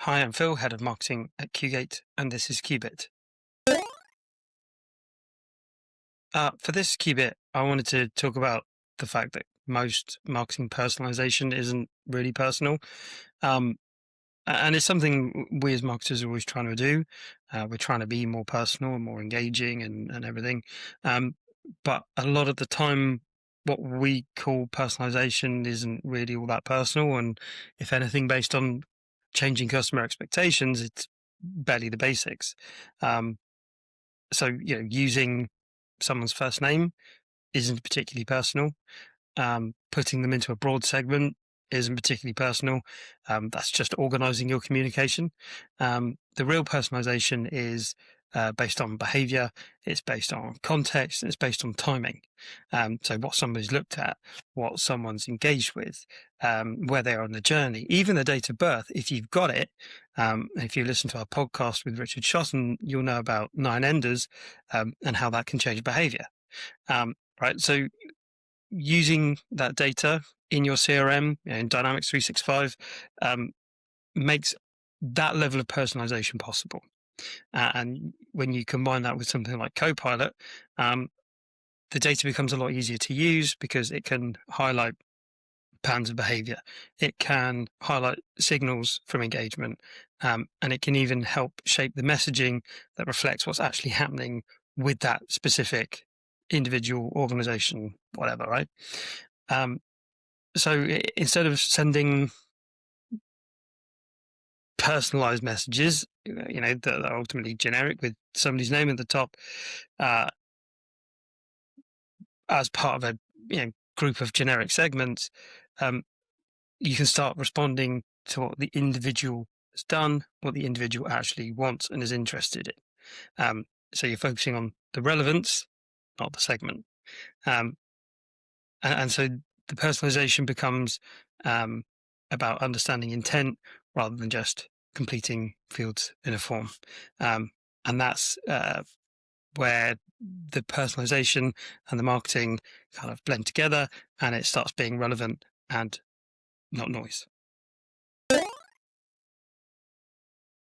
Hi, I'm Phil, Head of Marketing at QGate, and this is QBit. For this QBit, I wanted to talk about the fact that most marketing personalization isn't really personal. And it's something we as marketers are always trying to do. We're trying to be more personal and more engaging and everything. But a lot of the time, what we call personalization isn't really all that personal. And if anything, based on changing customer expectations, it's barely the basics. Um, so, using someone's first name isn't particularly personal. Putting them into a broad segment isn't particularly personal. That's just organizing your communication. The real personalization is based on behavior, it's based on context, it's based on timing. So what somebody's looked at, what someone's engaged with, where they are on the journey, even the date of birth. If you've got it, if you listen to our podcast with Richard Shotton, you'll know about 9 enders and how that can change behavior. Right. So using that data in your CRM, in Dynamics 365, makes that level of personalization possible. And when you combine that with something like Copilot, the data becomes a lot easier to use because it can highlight patterns of behavior. It can highlight signals from engagement, and it can even help shape the messaging that reflects what's actually happening with that specific individual, organization, whatever, right? So instead of sending personalized messages, that are ultimately generic with somebody's name at the top, as part of a group of generic segments, you can start responding to what the individual has done, what the individual actually wants and is interested in. So you're focusing on the relevance, not the segment. And so the personalization becomes about understanding intent rather than just completing fields in a form. And that's where the personalization and the marketing kind of blend together, and it starts being relevant and not noise.